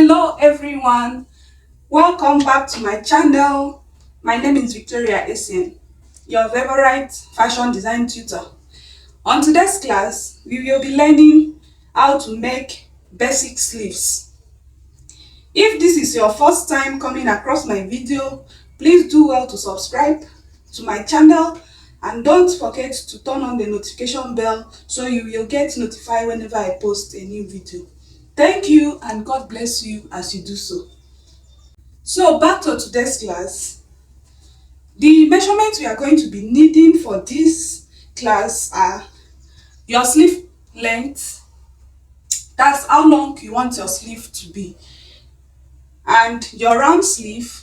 Hello everyone, welcome back to my channel. My name is Victoria Essien, your favorite fashion design tutor. On today's class, we will be learning how to make basic sleeves. If this is your first time coming across my video, please do well to subscribe to my channel and don't forget to turn on the notification bell so you will get notified whenever I post a new video. Thank you and God bless you as you do so. So back to today's class. The measurements we are going to be needing for this class are your sleeve length, that's how long you want your sleeve to be, and your round sleeve,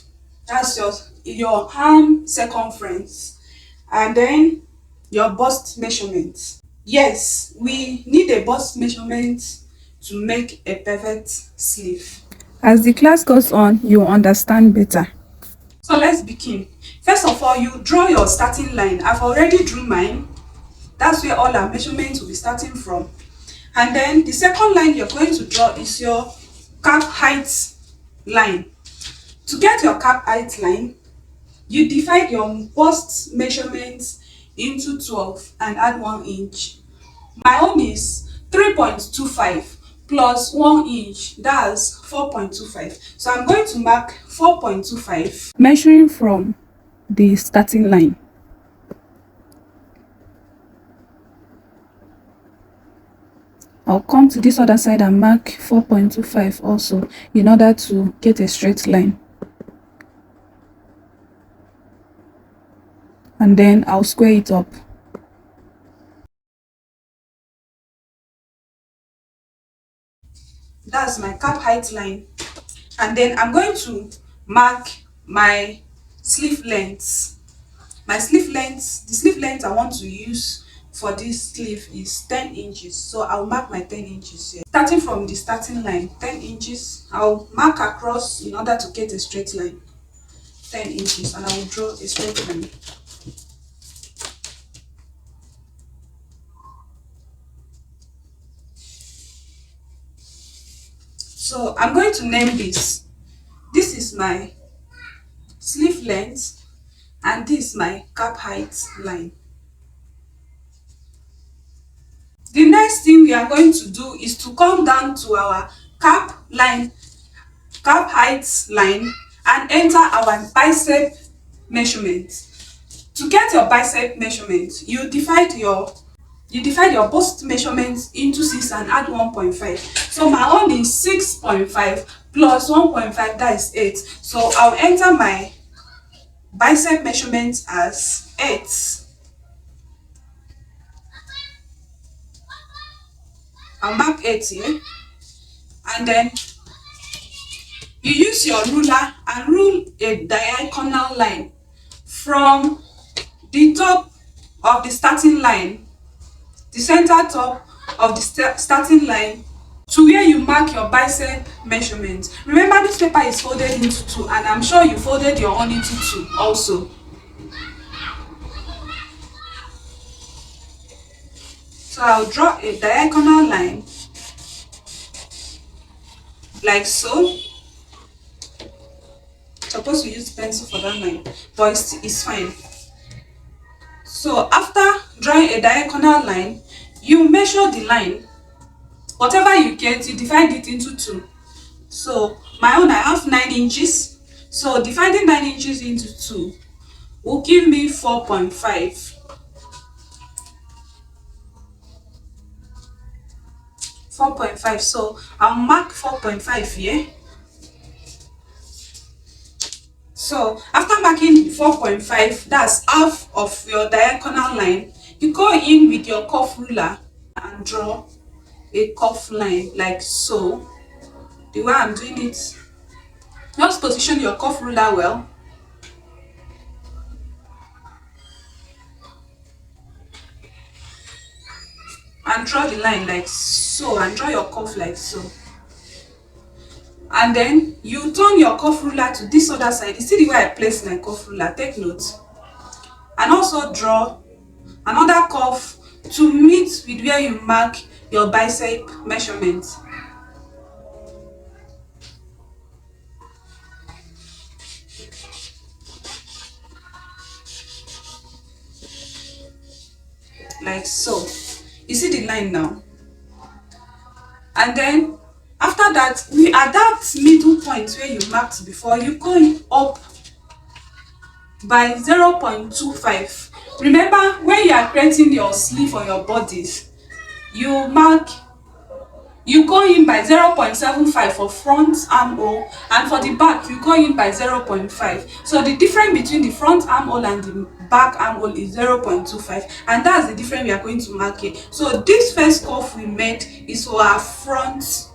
that's your arm circumference, and then your bust measurement. Yes, we need a bust measurement to make a perfect sleeve. As the class goes on, you'll understand better. So let's begin. First of all, you draw your starting line. I've already drew mine. That's where all our measurements will be starting from. And then the second line you're going to draw is your cap height line. To get your cap height line, you divide your bust measurements into 12 and add 1 inch. My own is 3.25 plus 1 inch, that's 4.25. So I'm going to mark 4.25. Measuring from the starting line. I'll come to this other side and mark 4.25 also in order to get a straight line. And then I'll square it up. That's my cap height line. And then I'm going to mark my sleeve length. The sleeve length I want to use for this sleeve is 10 inches. So I'll mark my 10 inches here. Starting from the starting line, 10 inches, I'll mark across in order to get a straight line. 10 inches, and I will draw a straight line. So I'm going to name this. This is my sleeve length and this is my cap height line. The next thing we are going to do is to come down to our cap height line and enter our bicep measurement. To get your bicep measurement, you divide your bust measurement into 6 and add 1.5. So my own is 6.5 plus 1.5, that is 8. So I'll enter my bicep measurement as 8. I'll mark 8 here. And then you use your ruler and rule a diagonal line from the top of the starting line, the center top of the starting line, to where you mark your bicep measurement. Remember, this paper is folded into 2 and I'm sure you folded your own into 2 also. So I'll draw a diagonal line like so. Supposed to use pencil for that line, but it's fine. So after drawing a diagonal line, you measure the line. Whatever you get, you divide it into 2. So my own, I have 9 inches. So dividing 9 inches into 2 will give me 4.5. 4.5. So I'll mark 4.5 here. So after marking 4.5, that's half of your diagonal line, you go in with your curve ruler and draw a curve line like so. The way I'm doing it, just position your curve ruler well. And draw the line like so, and draw your curve like so. And then you turn your curve ruler to this other side. You see the way I place my curve ruler, take note. And also draw another curve to meet with where you mark your bicep measurement. like so. You see the line now? And then after that, we at that middle point where you marked before, you go up by 0.25. Remember, when you are creating your sleeve or your bodies, you go in by 0.75 for front armhole, and for the back you go in by 0.5. So the difference between the front armhole and the back armhole is 0.25, and that's the difference we are going to mark here. So this first curve we made is for our front,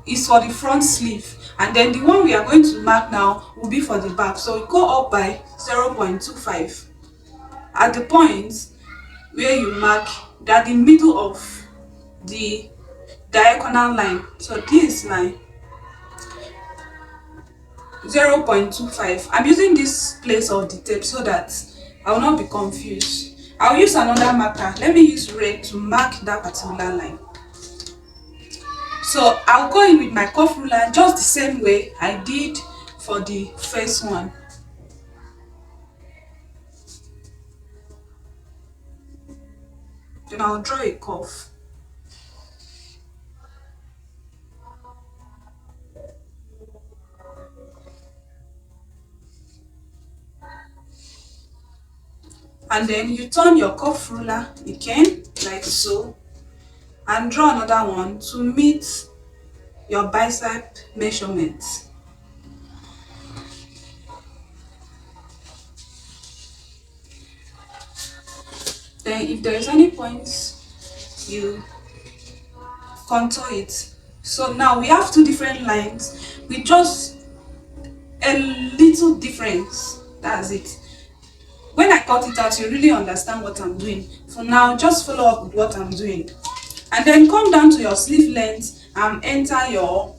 is for the front sleeve, and then the one we are going to mark now will be for the back. So we go up by 0.25 at the point where you mark that the middle of the diagonal line. So this line 0.25. I'm using this place of the tape so that I will not be confused. I'll use another marker. Let me use red to mark that particular line. So I'll go in with my curve ruler just the same way I did for the first one. Then I'll draw a curve. And then you turn your curve ruler again like so, and draw another one to meet your bicep measurement. Then if there is any points, you contour it. So now we have two different lines with just a little difference. That's it. When I cut it out, you really understand what I'm doing. For now, just follow up with what I'm doing. And then come down to your sleeve length and enter your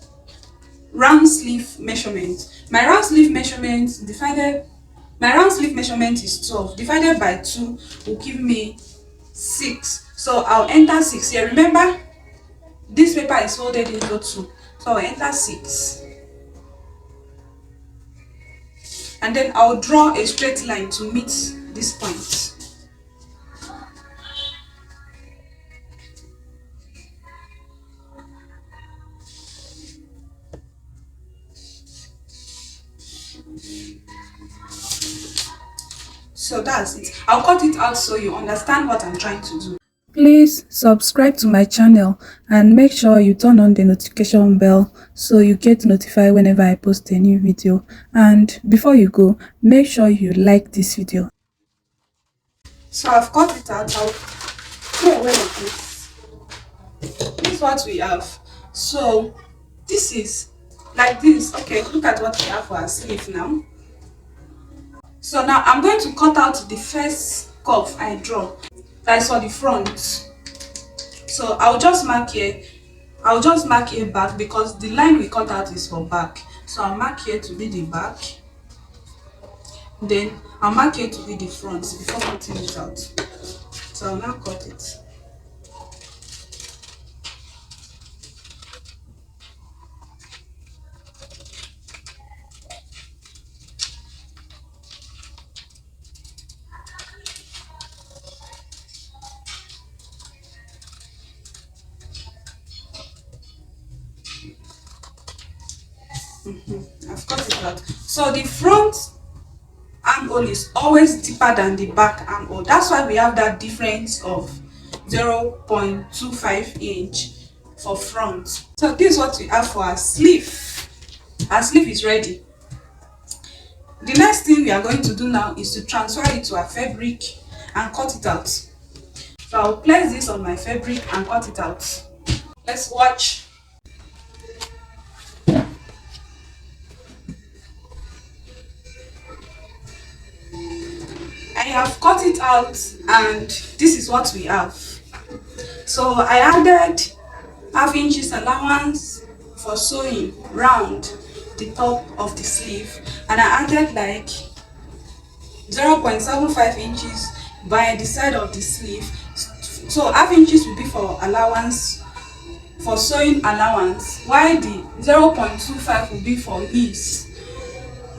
round sleeve measurement. My round sleeve measurement is 12. Divided by 2 will give me 6. So I'll enter 6 here. Remember, this paper is folded into 2. So I'll enter 6. And then I'll draw a straight line to meet this point. So that's it. I'll cut it out so you understand what I'm trying to do. Please subscribe to my channel and make sure you turn on the notification bell so you get notified whenever I post a new video. And before you go, make sure you like this video. So I've cut it out. I'll throw away like this. This is what we have. So this is like this. Okay, look at what we have for our sleeve now. So now I'm going to cut out the first curve I draw. That's for the front. So I'll just mark here. I'll just mark here back because the line we cut out is for back. So I'll mark here to be the back. Then I'll mark here to be the front before cutting it out. So I'll now cut it. I've cut it out. So the front armhole is always deeper than the back armhole. That's why we have that difference of 0.25 inch for front. So this is what we have for our sleeve. Our sleeve is ready. The next thing we are going to do now is to transfer it to our fabric and cut it out. So I'll place this on my fabric and cut it out. Let's watch. I have cut it out and this is what we have. So I added ½ inches allowance for sewing round the top of the sleeve, and I added like 0.75 inches by the side of the sleeve. So ½ inches will be for allowance, for sewing allowance, while the 0.25 will be for ease.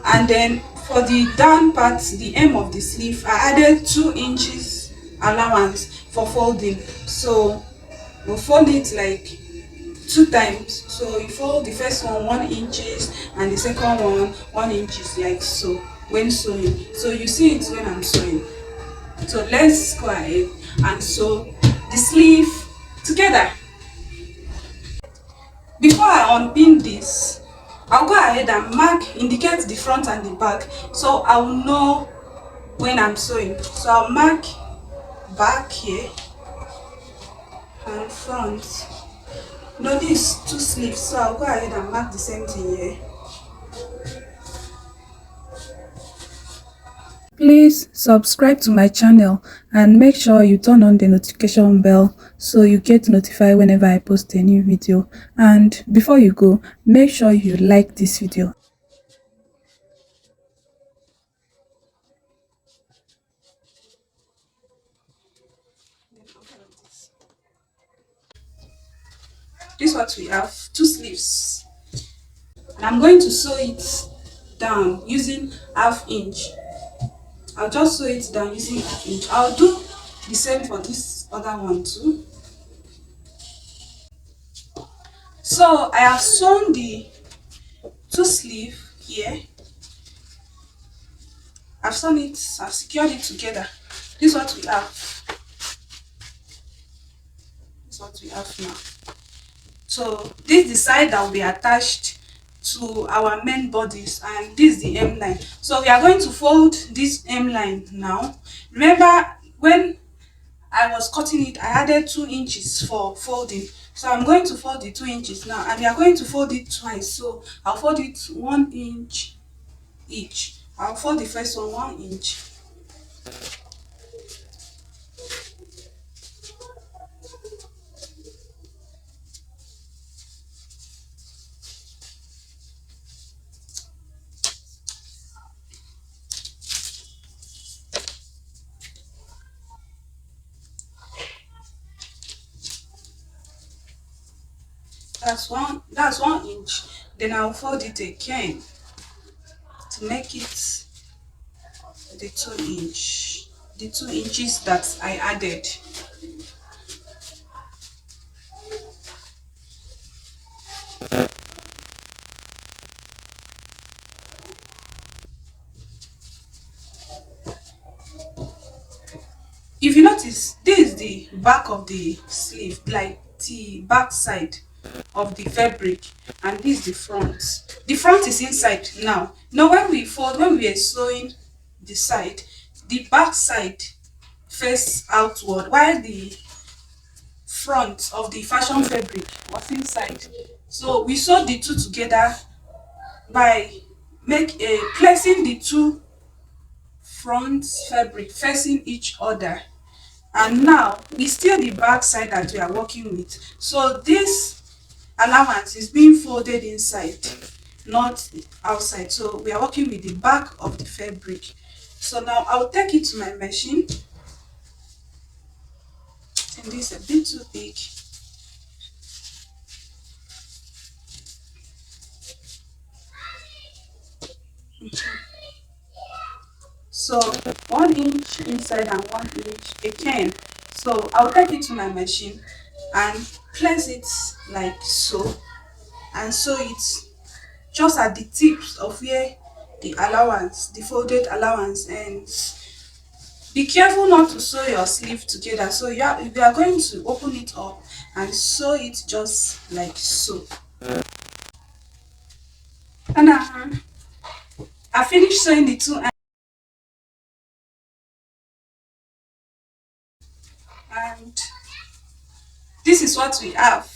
And then for the down part, the hem of the sleeve, I added 2 inches allowance for folding. So we'll fold it like 2 times. So you fold the first one 1 inches and the second one 1 inches, like so, when sewing. So you see it when I'm sewing. So let's go ahead and sew the sleeve together. Before I unpin this, I'll go ahead and indicate the front and the back, so I will know when I'm sewing. So I'll mark back here and front. No, this 2 sleeves, so I'll go ahead and mark the same thing here. Please subscribe to my channel and make sure you turn on the notification bell so you get notified whenever I post a new video. And before you go, make sure you like this video. This is what we have, 2 sleeves. And I'm going to sew it down using 1/2 inch. I'll just sew it down using 1/2 inch. I'll do the same for this other one too. So I have sewn the 2 sleeve here. I've sewn it, I've secured it together. This is what we have. This is what we have now. So this is the side that will be attached to our main bodies, and this is the hemline. So we are going to fold this hemline now. Remember, when I was cutting it, I added 2 inches for folding. So I'm going to fold the 2 inches now, and we are going to fold it twice. So I'll fold it 1 inch each. I'll fold the first one 1 inch. That's 1 inch. Then I'll fold it again to make it the 2 inches that I added. If you notice, this is the back of the sleeve, like the back side of the fabric, and this is the front. The front is inside now. Now when we are sewing the side, the back side face outward, while the front of the fashion fabric was inside. So we sewed the two together by placing the two front fabric facing each other. And now it's still the back side that we are working with. So this allowance is being folded inside, not outside. So we are working with the back of the fabric. So now I'll take it to my machine. I think this is a bit too big. So 1 inch inside and 1 inch again. So I'll take it to my machine and place it like so, and sew it just at the tips of where the allowance, the folded allowance ends. Be careful not to sew your sleeve together. So you are going to open it up and sew it just like so. And I finished sewing the two, and this is what we have.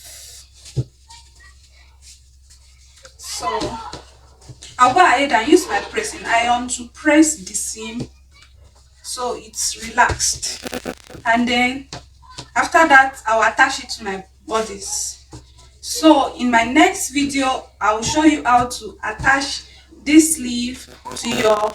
So I'll go ahead and use my pressing iron to press the seam so it's relaxed, and then after that I'll attach it to my bodice. So in my next video I will show you how to attach this sleeve to your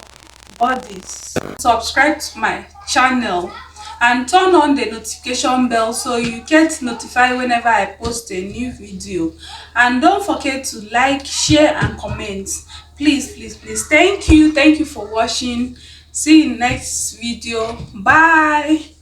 bodice. Subscribe to my channel and turn on the notification bell so you get notified whenever I post a new video. And don't forget to like, share and comment. Please. Thank you for watching. See you in next video. Bye.